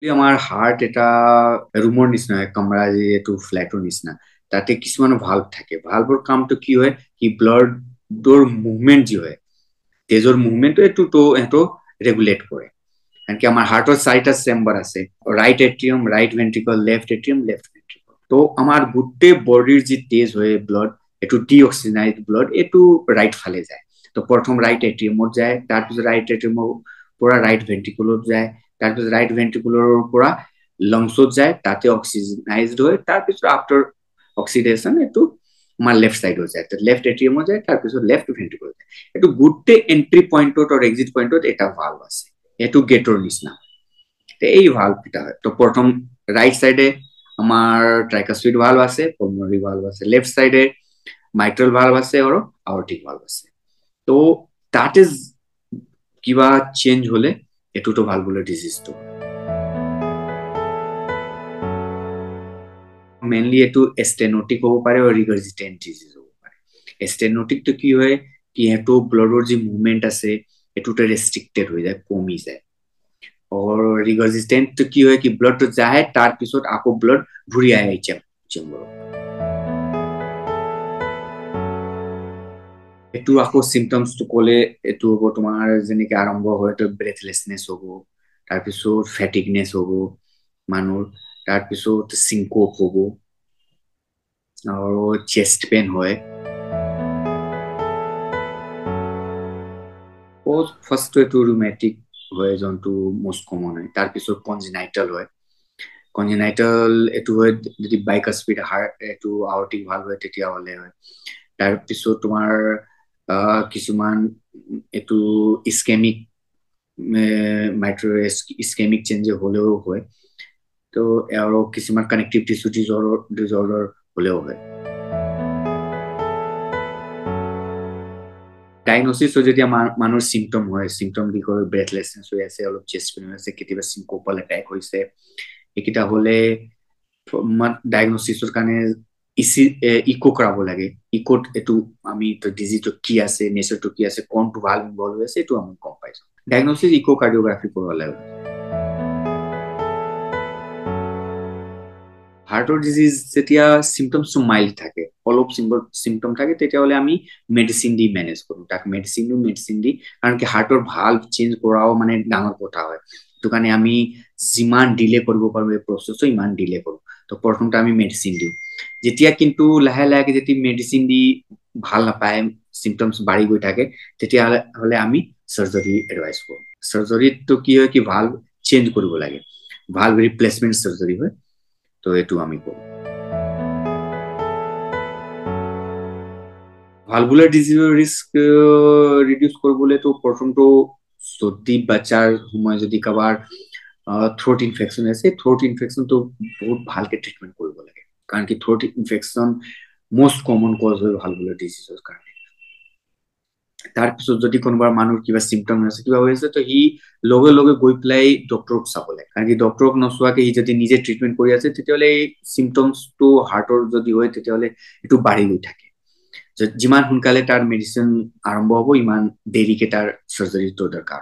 আমাৰ হাৰ্ট এটা ৰুমৰ নিচিনা হয়, কামৰা যিহেতু ফ্লেটৰ নিচিনা। তাতে কিছুমান ভাল্ভ থাকে। ভাল্ভৰ কামটো কি হয়, কি ব্লাডৰ মুভমেণ্ট যি হয়, তেজৰ মুভমেণ্টটো এইটো ৰেগুলেট কৰে। আনকি আমাৰ হাৰ্টৰ 4টা চেম্বাৰ আছে, ৰাইট এট্ৰিয়াম, ৰাইট ভেন্ট্ৰিকল, লেফট এট্ৰিয়াম, লেফট ভেন্ট্ৰিকল। তো আমাৰ গোটেই বডিৰ যি তেজ হয় ব্লাড, এইটো ডিঅক্সিজেনাইজ ব্লাড, এইটো ৰাইট ফালে যায়। তো প্ৰথম ৰাইট এট্ৰিয়ামত যায়, তাৰপিছত ৰাইট এট্ৰিয়ামৰ পৰা ৰাইট ভেন্ট্ৰিকলত যায়, তাৰপিছত ৰাইট ভেন্ট্ৰিকুলাৰ পৰা লাংছত যায়, তাতে অক্সিজেনাইজড হয়, তাৰপিছত আফটাৰ অক্সিডেশ্যন এইটো আমাৰ লেফট চাইডত যায়, লেফট এট্ৰিয়ামত যায়, তাৰপিছত লেফট ভেন্ট্ৰিকলত যায়। এইটো গোটেই এন্ট্ৰি পইণ্টত আৰু এক্সিট পইণ্টত এটা ভাল্ভ আছে, এইটো গেটৰ নিচিনা। এই ভাল্ভ কেইটা হয়। তো প্ৰথম ৰাইট চাইডে আমাৰ ট্ৰাইকাস্পিড ভাল্ভ আছে, পলমনাৰী ভাল্ভ আছে, লেফট চাইডে মাইট্ৰেল ভাল্ভ আছে আৰু আৱৰ্টিক ভাল্ভ আছে। তো তাতে কিবা চেঞ্জ হলে এইটোতো ভালভুলাৰ ডিজিজটো। মেইনলি এইটো ষ্টেনটিক হ'ব পাৰে আৰু ৰিগাৰ্জিটেণ্ট ডিজিজ হ'ব পাৰে। ষ্টেনটিকটো কি হয়, কি সেইটো ব্লাডৰ যি মুভমেণ্ট আছে এইটোতে ৰেষ্ট্ৰিক্টেড হৈ যায়, কমি যায়। আৰু ৰিগাৰ্জিটেণ্টটো কি হয়, কি ব্লাডটো যায়, তাৰপিছত আকৌ ব্লাড ঘূৰি আহে চেম্বাৰত। এইটো আকৌ চিমটমছটো ক'লে এইটো হ'ব তোমাৰ যেনেকে আৰম্ভ হয়, এইটো ব্ৰেথলেছনেছ হ'ব, তাৰপিছত ফেটিকনেছ হ'ব মানুহৰ, তাৰপিছত চিংকোপ হ'ব আৰু চেষ্ট পেইন হয়। ফাৰ্ষ্ট এইটো ৰুমেটিক হয়, যোনটো মষ্ট কমন হয়। তাৰপিছত কনজেনাইটেল হয়। কনজেনাইটেল এইটো হয় যদি বাইকাস্পিড হাৰ্ট এইটো আৱৰ্টিক ভাল্ভ হয় তেতিয়াহ'লে হয়। তাৰপিছত তোমাৰ কিছুমান এইটো ইস্কেমিক ইস্কেমিক চেঞ্জ হলেও হয়। তো আৰু কিছুমান কানেক্টিভ টিচু ডিজৰ্ডাৰ হলেও হয়। ডায়গনচিছ যেতিয়া মানুহৰ চিমটম হয়, চিমটম কি কয়, ব্ৰেথলেছনেছ হৈ আছে, অলপ চেষ্ট পেইন হৈ আছে, কেতিয়াবা চিংকোপাল এটেক হৈছে, এইকেইটা হলে ডায়গনচিছৰ কাৰণে ইকো কৰাব লাগে। ইকোত এইটো আমি ডিজিজটো কি আছে, নেচাৰটো কি আছে, কোনটো ভাল ইনভলভ হৈ আছে, এইটো আমি গম পাইছো। ডায়গনচিছ ইকো কাৰ্ডিঅগ্ৰাফি কৰিব লাগে। হাৰ্টৰ ডিজিজ যেতিয়া চিমটমছটো মাইল্ড থাকে, অলপ চিমটম থাকে, তেতিয়াহ'লে আমি মেডিচিন দি মেনেজ কৰোঁ, তাক মেডিচিন দি, কাৰণ কি হাৰ্টৰ ভাল্ভ চেঞ্জ কৰাও মানে ডাঙৰ কথা হয়। সেইটো কাৰণে আমি যিমান ডিলে কৰিব পাৰোঁ এই প্ৰচেছটো ইমান ডিলে কৰোঁ। তো প্ৰথমতে আমি মেডিচিন দিওঁ। যেতিয়া কিন্তু লাহে লাহে যেতিয়া মেডিচিন দি ভাল নাপায়, চিমটমছ বাঢ়ি গৈ থাকে, তেতিয়াহ'লে আমি চাৰ্জাৰী এডভাইচ কৰোঁ। চাৰ্জাৰীটো কি হয়, কি ভাল্ভ চেঞ্জ কৰিব লাগে, ভাল্ভ ৰিপ্লেচমেণ্ট চাৰ্জাৰী হয়। তো এইটো আমি কৰোঁ। ভালভুলাৰ ডিজিজৰ ৰিস্ক ৰিডিউচ কৰিবলৈতো প্ৰথমটো যদি বাচ্চাৰ সময় যদি কাৰোবাৰ থ্ৰোট ইনফেকশ্যন আছে, থ্ৰোট ইনফেকশ্যনটো বহুত ভালকে ট্ৰিটমেণ্ট কৰিব লাগে, কাৰণ কি throat infection most common cause হয় ভালভুলাৰ ডিজিজৰ কাৰণে। তাৰপিছত যদি কোনোবা মানুহৰ কিবা চিমটম আছে, কিবা হৈ আছে, তো সি লগে লগে গৈ পেলাই ডক্টৰক চাব লাগে, কাৰণ কি ডক্টৰক নোচোৱাকে সি যদি নিজে ট্ৰিটমেণ্ট কৰি আছে, তেতিয়াহ'লে এই চিমটমছটো হাৰ্টৰ যদি হয়, তেতিয়াহ'লে এইটো বাঢ়ি গৈ থাকে। যিমান সোনকালে তাৰ মেডিচিন আৰম্ভ হ'ব, ইমান দেৰিকে তাৰ চাৰ্জাৰীটো দৰকাৰ।